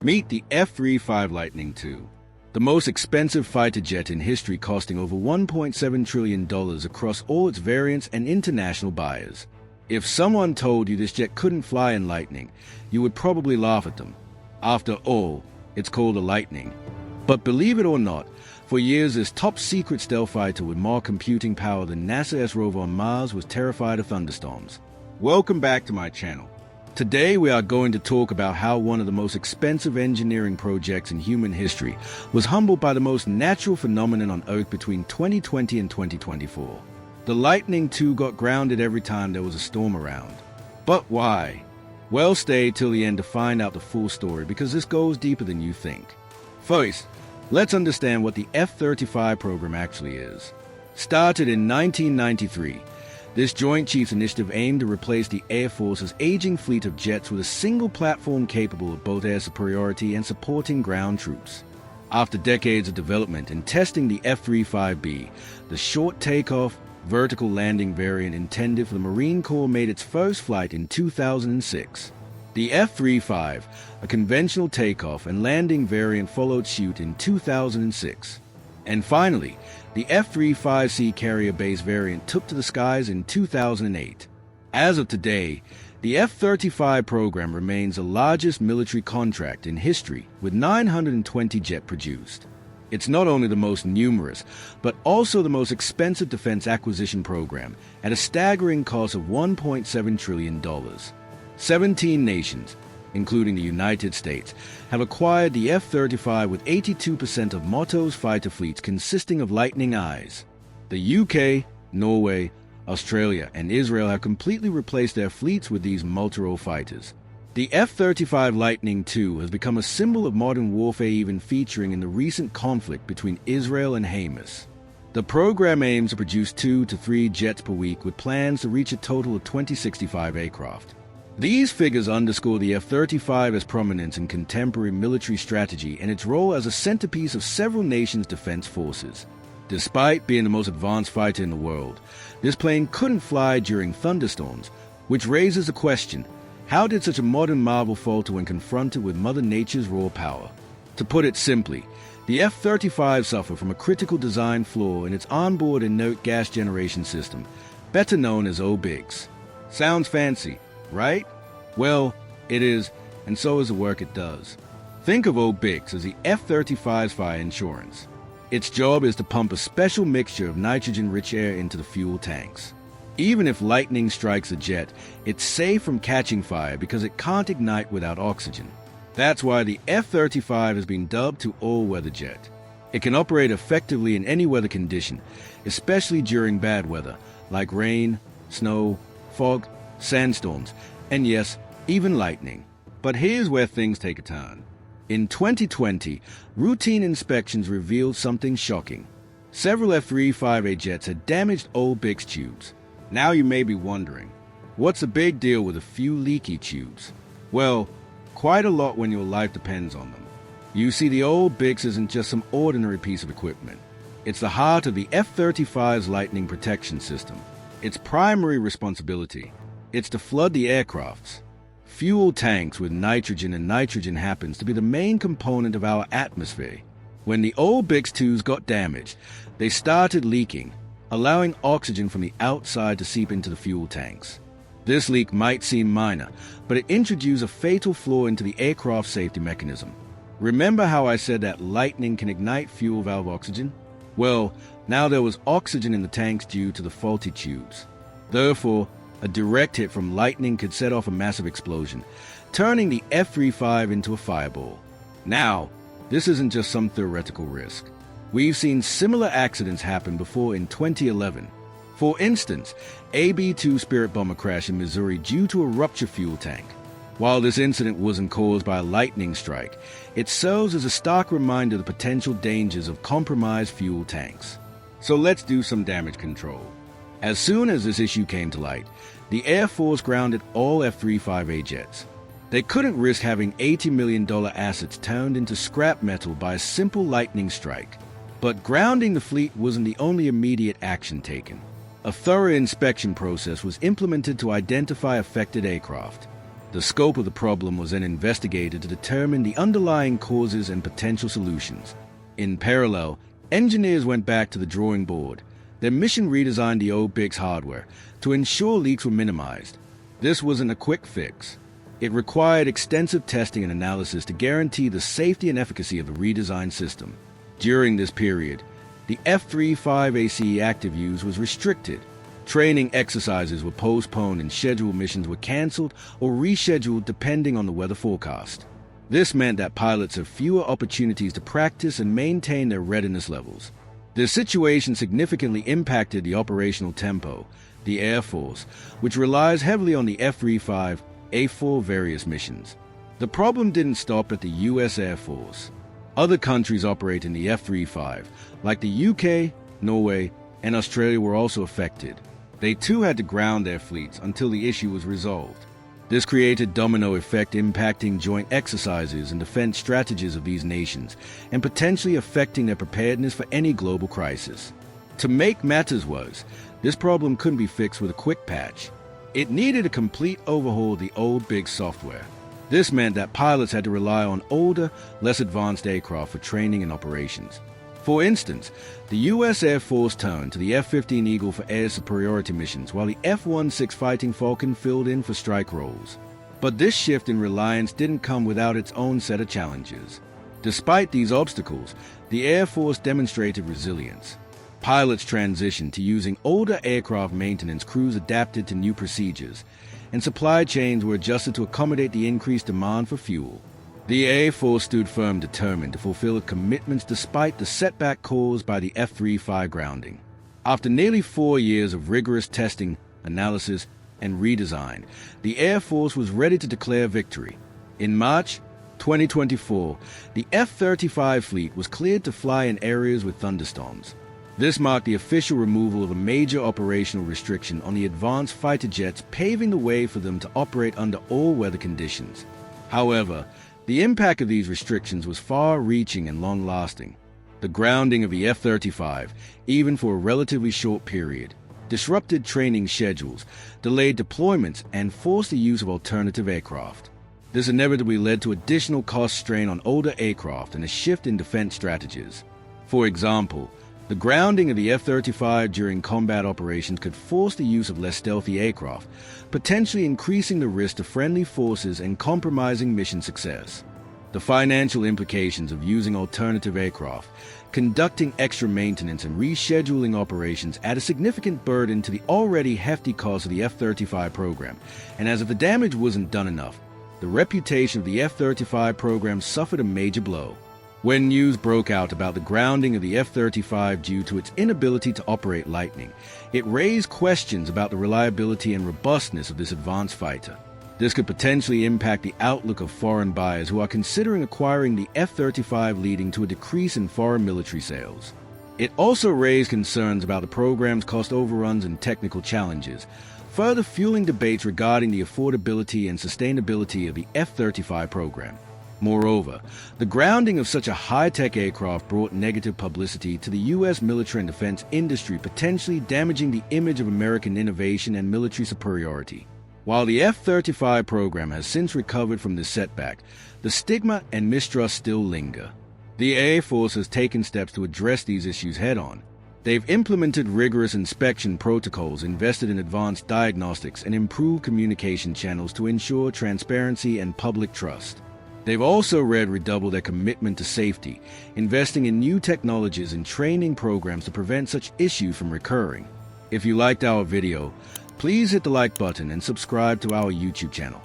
Meet the F-35 Lightning II, the most expensive fighter jet in history, costing over $1.7 trillion across all its variants and international buyers. If someone told you this jet couldn't fly in lightning, you would probably laugh at them. After all, it's called a Lightning. But believe it or not, for years this top-secret stealth fighter with more computing power than NASA's rover on Mars was terrified of thunderstorms. Welcome back to my channel. Today we are going to talk about how one of the most expensive engineering projects in human history was humbled by the most natural phenomenon on Earth between 2020 and 2024. The Lightning II got grounded every time there was a storm around. But why? Well, stay till the end to find out the full story, because this goes deeper than you think. First, let's understand what the F-35 program actually is. Started in 1993, this Joint Chiefs initiative aimed to replace the Air Force's aging fleet of jets with a single platform capable of both air superiority and supporting ground troops. After decades of development and testing, the F-35B, the short takeoff, vertical landing variant intended for the Marine Corps, made its first flight in 2006. The F-35, a conventional takeoff and landing variant, followed suit in 2006. And finally, the F-35C carrier-based variant took to the skies in 2008. As of today, the F-35 program remains the largest military contract in history, with 920 jets produced. It's not only the most numerous, but also the most expensive defense acquisition program, at a staggering cost of $1.7 trillion. 17 nations, including the United States, have acquired the F-35, with 82% of NATO's fighter fleets consisting of Lightning I's. The UK, Norway, Australia, and Israel have completely replaced their fleets with these multi-role fighters. The F-35 Lightning II has become a symbol of modern warfare, even featuring in the recent conflict between Israel and Hamas. The program aims to produce 2 to 3 jets per week, with plans to reach a total of 2065 aircraft. These figures underscore the F-35's prominence in contemporary military strategy and its role as a centerpiece of several nations' defense forces. Despite being the most advanced fighter in the world, this plane couldn't fly during thunderstorms, which raises the question: how did such a modern marvel falter when confronted with Mother Nature's raw power? To put it simply, the F-35 suffered from a critical design flaw in its onboard inert gas generation system, better known as OBIGS. Sounds fancy, right? Well, it is, and so is the work it does. Think of OBIGS as the F-35's fire insurance. Its job is to pump a special mixture of nitrogen-rich air into the fuel tanks. Even if lightning strikes a jet, it's safe from catching fire because it can't ignite without oxygen. That's why the F-35 has been dubbed to all-weather jet. It can operate effectively in any weather condition, especially during bad weather, like rain, snow, fog, sandstorms, and yes, even lightning. But here's where things take a turn. In 2020, routine inspections revealed something shocking. Several F-35A jets had damaged OBIGS tubes. Now you may be wondering, what's the big deal with a few leaky tubes? Well, quite a lot when your life depends on them. You see, the OBIGS isn't just some ordinary piece of equipment. It's the heart of the F-35's lightning protection system. Its primary responsibility, it's to flood the aircraft's fuel tanks with nitrogen, and nitrogen happens to be the main component of our atmosphere. When the OBIGS-2s got damaged, they started leaking, allowing oxygen from the outside to seep into the fuel tanks. This leak might seem minor, but it introduced a fatal flaw into the aircraft safety mechanism. Remember how I said that lightning can ignite fuel valve oxygen? Well, now there was oxygen in the tanks due to the faulty tubes. Therefore, a direct hit from lightning could set off a massive explosion, turning the F-35 into a fireball. Now, this isn't just some theoretical risk. We've seen similar accidents happen before in 2011. For instance, AB-2 Spirit bomber crash in Missouri due to a ruptured fuel tank. While this incident wasn't caused by a lightning strike, it serves as a stark reminder of the potential dangers of compromised fuel tanks. So let's do some damage control. As soon as this issue came to light, the Air Force grounded all F-35A jets. They couldn't risk having $80 million assets turned into scrap metal by a simple lightning strike. But grounding the fleet wasn't the only immediate action taken. A thorough inspection process was implemented to identify affected aircraft. The scope of the problem was then investigated to determine the underlying causes and potential solutions. In parallel, engineers went back to the drawing board. Their mission redesigned the OBIG's hardware to ensure leaks were minimized. This wasn't a quick fix. It required extensive testing and analysis to guarantee the safety and efficacy of the redesigned system. During this period, the F-35 ACE active use was restricted. Training exercises were postponed and scheduled missions were canceled or rescheduled depending on the weather forecast. This meant that pilots had fewer opportunities to practice and maintain their readiness levels. This situation significantly impacted the operational tempo. The Air Force, which relies heavily on the F-35, A4 various missions. The problem didn't stop at the U.S. Air Force. Other countries operating the F-35, like the UK, Norway, and Australia, were also affected. They too had to ground their fleets until the issue was resolved. This created domino effect impacting joint exercises and defense strategies of these nations and potentially affecting their preparedness for any global crisis. To make matters worse, this problem couldn't be fixed with a quick patch. It needed a complete overhaul of the old big software. This meant that pilots had to rely on older, less advanced aircraft for training and operations. For instance, the U.S. Air Force turned to the F-15 Eagle for air superiority missions, while the F-16 Fighting Falcon filled in for strike roles. But this shift in reliance didn't come without its own set of challenges. Despite these obstacles, the Air Force demonstrated resilience. Pilots transitioned to using older aircraft maintenance crews adapted to new procedures, and supply chains were adjusted to accommodate the increased demand for fuel. The Air Force stood firm, determined to fulfill its commitments despite the setback caused by the F-35 grounding. After nearly 4 years of rigorous testing, analysis, and redesign, the Air Force was ready to declare victory. In March 2024, the F-35 fleet was cleared to fly in areas with thunderstorms. This marked the official removal of a major operational restriction on the advanced fighter jets, paving the way for them to operate under all weather conditions. However, the impact of these restrictions was far-reaching and long-lasting. The grounding of the F-35, even for a relatively short period, disrupted training schedules, delayed deployments, and forced the use of alternative aircraft. This inevitably led to additional cost strain on older aircraft and a shift in defense strategies. For example, the grounding of the F-35 during combat operations could force the use of less stealthy aircraft, potentially increasing the risk to friendly forces and compromising mission success. The financial implications of using alternative aircraft, conducting extra maintenance, and rescheduling operations add a significant burden to the already hefty cost of the F-35 program, and as if the damage wasn't done enough, the reputation of the F-35 program suffered a major blow. When news broke out about the grounding of the F-35 due to its inability to operate Lightning, it raised questions about the reliability and robustness of this advanced fighter. This could potentially impact the outlook of foreign buyers who are considering acquiring the F-35, leading to a decrease in foreign military sales. It also raised concerns about the program's cost overruns and technical challenges, further fueling debates regarding the affordability and sustainability of the F-35 program. Moreover, the grounding of such a high-tech aircraft brought negative publicity to the U.S. military and defense industry, potentially damaging the image of American innovation and military superiority. While the F-35 program has since recovered from this setback, the stigma and mistrust still linger. The Air Force has taken steps to address these issues head-on. They've implemented rigorous inspection protocols, invested in advanced diagnostics, and improved communication channels to ensure transparency and public trust. They've also redoubled their commitment to safety, investing in new technologies and training programs to prevent such issues from recurring. If you liked our video, please hit the like button and subscribe to our YouTube channel.